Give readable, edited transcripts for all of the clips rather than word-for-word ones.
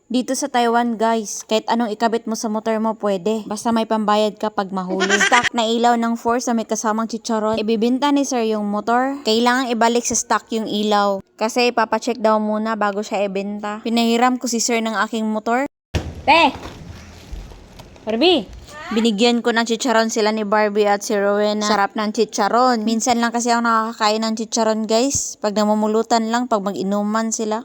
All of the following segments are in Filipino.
Dito sa Taiwan guys, kahit anong ikabit mo sa motor mo pwede. Basta may pambayad ka pag mahuli. Stock na ilaw ng Force na may kasamang chicharon. Ibibinta ni sir yung motor. Kailangan ibalik sa stock yung ilaw. Kasi ipapacheck daw muna bago siya ibenta. Pinahiram ko si sir ng aking motor. Te! Barbie! Binigyan ko ng chicharon sila ni Barbie at si Rowena. Sarap ng chicharon. Minsan lang kasi ako nakakakain ng chicharon guys. Pag namumulutan lang, pag mag-inuman sila.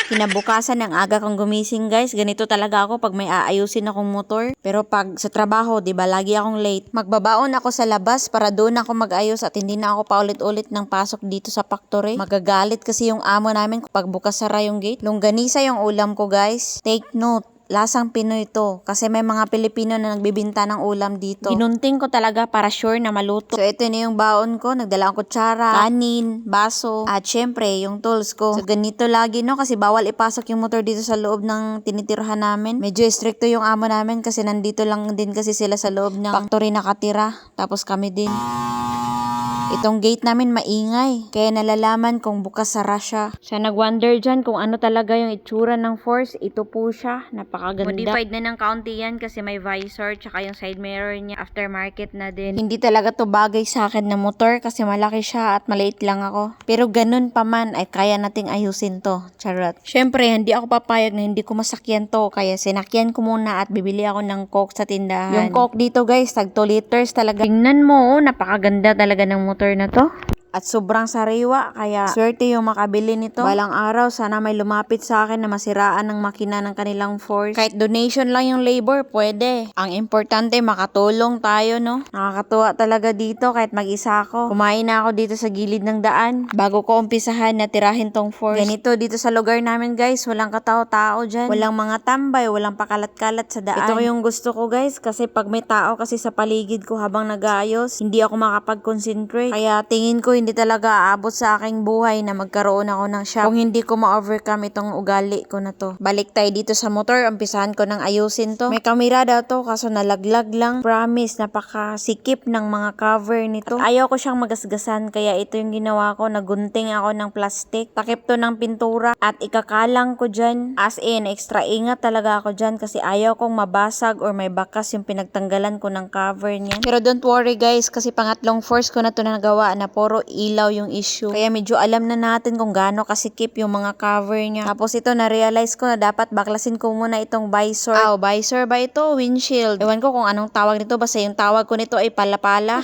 Kinabukasan ng aga kong gumising guys. Ganito talaga ako pag may aayusin akong motor. Pero pag sa trabaho, 'di ba, lagi akong late. Magbabaon ako sa labas para doon ako mag-ayos at hindi na ako paulit-ulit ng pasok dito sa factory. Magagalit kasi yung amo namin kapag bukas sara yung gate. Longganisa yung ulam ko guys. Take note. Lasang Pinoy to. Kasi may mga Pilipino na nagbibinta ng ulam dito. Ginunting ko talaga para sure na maluto. So ito na yung baon ko. Nagdala akong kutsara, kanin, baso, at syempre yung tools ko. So ganito lagi no kasi bawal ipasok yung motor dito sa loob ng tinitirhan namin. Medyo stricto yung amo namin kasi nandito lang din kasi sila sa loob ng factory nakatira. Tapos kami din. Itong gate namin maingay, kaya nalalaman kung bukas sara siya. Siya nag-wonder dyan kung ano talaga yung itsura ng Force. Ito po siya, napakaganda. Modified na ng kaunti yan kasi may visor, tsaka yung side mirror niya aftermarket na din. Hindi talaga to bagay sa akin na motor kasi malaki siya at maliit lang ako. Pero ganun pa man ay kaya nating ayusin to. Charot. Syempre, hindi ako papayag na hindi ko masakyan to, kaya sinakyan ko muna at bibili ako ng Coke sa tindahan. Yung Coke dito guys, tag 2 liters talaga. Tingnan mo, napakaganda talaga ng motor na to. At sobrang sariwa, kaya swerte yung makabili nito. Balang araw, sana may lumapit sa akin na masiraan ng makina ng kanilang Force. Kahit donation lang yung labor, pwede. Ang importante, makatulong tayo, no? Nakakatuwa talaga dito kahit mag-isa ako. Kumain na ako dito sa gilid ng daan bago ko umpisahan na tirahin tong Force. Ganito dito sa lugar namin guys, walang katao-tao dyan. Walang mga tambay, walang pakalat-kalat sa daan. Ito yung gusto ko guys, kasi pag may tao kasi sa paligid ko habang nag-aayos, hindi ako makapag-concentrate. Kaya tingin ko hindi talaga aabot sa aking buhay na magkaroon ako ng shop kung hindi ko ma-overcome itong ugali ko na to. Balik tayo dito sa motor, umpisahan ko ng ayusin to. May kamera daw to kaso nalaglag lang. Promise, napakasikip ng mga cover nito. At ayaw ko siyang magasgasan kaya ito yung ginawa ko, nagunting ako ng plastic. Takip to ng pintura at ikakalang ko dyan. As in, extra ingat talaga ako dyan kasi ayaw kong mabasag or may bakas yung pinagtanggalan ko ng cover niya. Pero don't worry guys kasi pangatlong Force ko na to na nagawa na puro ilaw yung issue. Kaya medyo alam na natin kung gaano kasikip yung mga cover niya. Tapos ito, na-realize ko na dapat baklasin ko muna itong visor. Visor ba ito? Windshield. Ewan ko kung anong tawag nito. Basta yung tawag ko nito ay palapala.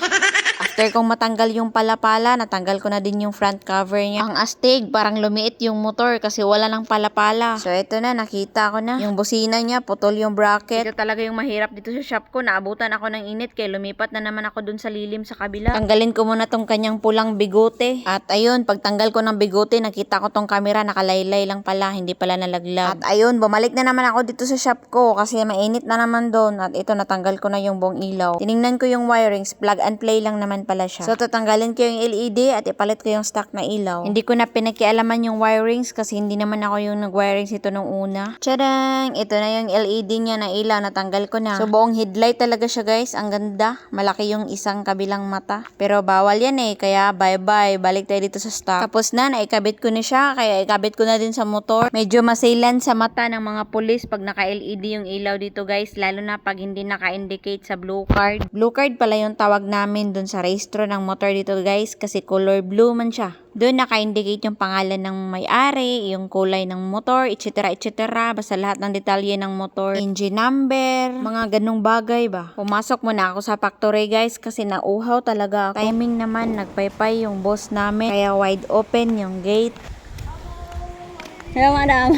After kong matanggal yung palapala, natanggal ko na din yung front cover niya. Ang astig, parang lumiit yung motor kasi wala ng palapala. So ito na, nakita ko na. Yung busina niya, putol yung bracket. Ito talaga yung mahirap dito sa shop ko. Naabutan ako ng init kaya lumipat na naman ako dun sa lilim sa kabila. Tanggalin ko muna tong kanyang pulang bigote. At ayun, pagtanggal ko ng bigote, nakita ko tong camera, nakalaylay lang pala, hindi pala nalaglag. At ayun, bumalik na naman ako dito sa shop ko kasi mainit na naman doon. At ito, natanggal ko na yung buong ilaw. Tiningnan ko yung wirings, plug and play lang naman pala siya. So, tatanggalin ko yung LED at ipalit ko yung stock na ilaw. Hindi ko na pinakialaman yung wirings kasi hindi naman ako yung nag-wirings ito nung una. Tadang! Ito na yung LED niya na ilaw, natanggal ko na. So, buong headlight talaga siya guys. Ang ganda. Malaki yung isang kabilang mata. Pero bawal yan eh, kaya bye-bye. Balik tayo dito sa stock. Tapos na, naikabit ko na siya. Kaya ikabit ko na din sa motor. Medyo masailan sa mata ng mga pulis pag naka-LED yung ilaw dito guys. Lalo na pag hindi naka-indicate sa blue card. Blue card pala yung tawag namin dun sa registro ng motor dito guys. Kasi color blue man siya. Doon naka-indicate yung pangalan ng may-ari, yung kulay ng motor, etc. etc. Basta lahat ng detalye ng motor. Engine number, mga ganung bagay ba. Pumasok muna ako sa factory guys kasi nauhaw talaga ako. Timing naman, nagpaypay yung boss namin. Kaya wide open yung gate. Hello, madam.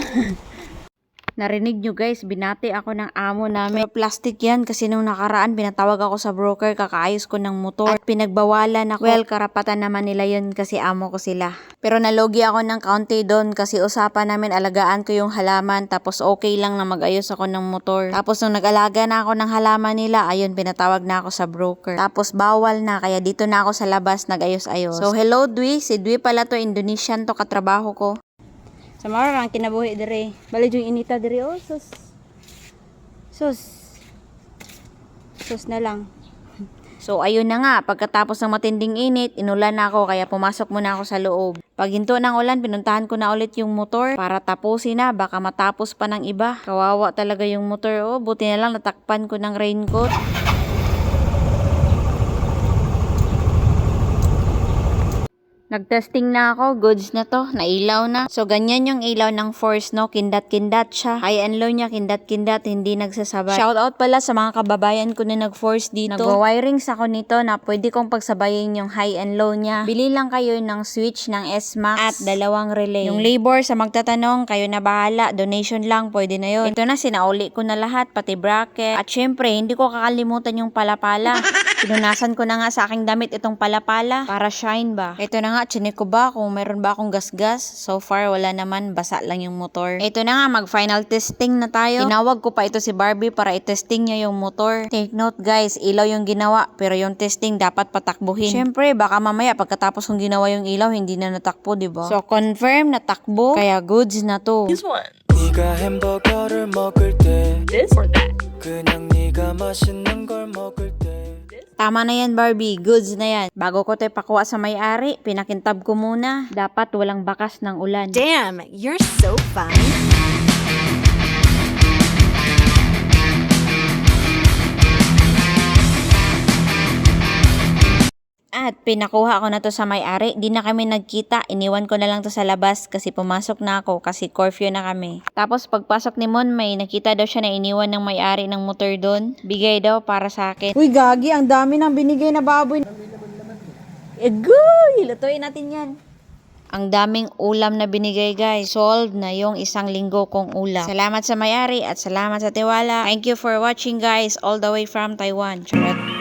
Narinig nyo guys, binati ako ng amo namin. Pero plastic yan kasi nung nakaraan pinatawag ako sa broker, kakaayos ko ng motor. At pinagbawalan ako. Well, karapatan naman nila yun kasi amo ko sila. Pero nalogi ako ng kaunti doon kasi usapan namin alagaan ko yung halaman tapos okay lang na mag-ayos ako ng motor. Tapos nung nag-alaga na ako ng halaman nila, ayun, pinatawag na ako sa broker. Tapos bawal na, kaya dito na ako sa labas nag-ayos-ayos. So hello Dwi, si Dwi pala to, Indonesian to, katrabaho ko. Sa marang kinabuhi dire. Bali yung inita dire oh, sus. Sus. Sus na lang. So ayun na nga, pagkatapos ng matinding init, inulan na ako kaya pumasok muna ako sa loob. Pag hinto ng ulan, pinuntahan ko na ulit yung motor para tapusin na. Baka matapos pa ng iba. Kawawa talaga yung motor. Oh, buti na lang natakpan ko ng raincoat. Nagtesting na ako, goods na to, nailaw na. So, ganyan yung ilaw ng Force, no? Kindat-kindat siya. High and low niya, kindat-kindat, hindi nagsasabay. Shoutout pala sa mga kababayan ko na nag-Force dito. Nagwa-wirings ako nito na pwede kong pagsabayin yung high and low niya. Bili lang kayo ng switch ng S-Max at 2 relay. Yung labor sa magtatanong, kayo na bahala. Donation lang, pwede na yun. Ito na, sinauli ko na lahat, pati bracket. At syempre, hindi ko kakalimutan yung palapala. Pinunasan ko na nga sa aking damit itong palapala para shine ba. Ito na nga, chinik ko ba kung meron ba akong gasgas. So far, wala naman. Basa lang yung motor. Ito na nga, mag-final testing na tayo. Tinawag ko pa ito si Barbie para i-testing niya yung motor. Take note guys, ilaw yung ginawa pero yung testing dapat patakbuhin. Syempre, baka mamaya pagkatapos kong ginawa yung ilaw, hindi na natakbo, diba? So, confirm na takbo. Kaya goods na to. This one. 네가 햄버거를 먹을 때 This or that. 그냥 네가 맛있는 걸 먹을 때 Tama na yan, Barbie. Goods na yan. Bago ko tayo pakuha sa may-ari, pinakintab ko muna. Dapat walang bakas ng ulan. Damn, you're so fun. At pinakuha ko na to sa may-ari. Di na kami nagkita. Iniwan ko na lang to sa labas kasi pumasok na ako kasi curfew na kami. Tapos pagpasok ni Mon, may nakita daw siya na iniwan ng may-ari ng motor doon. Bigay daw para sa akin. Uy, gagi, ang dami ng binigay na baboy. Egoy! Lutuin natin yan. Ang daming ulam na binigay guys. Solved na yung 1 linggo kong ulam. Salamat sa may-ari at salamat sa tiwala. Thank you for watching guys all the way from Taiwan. Charot.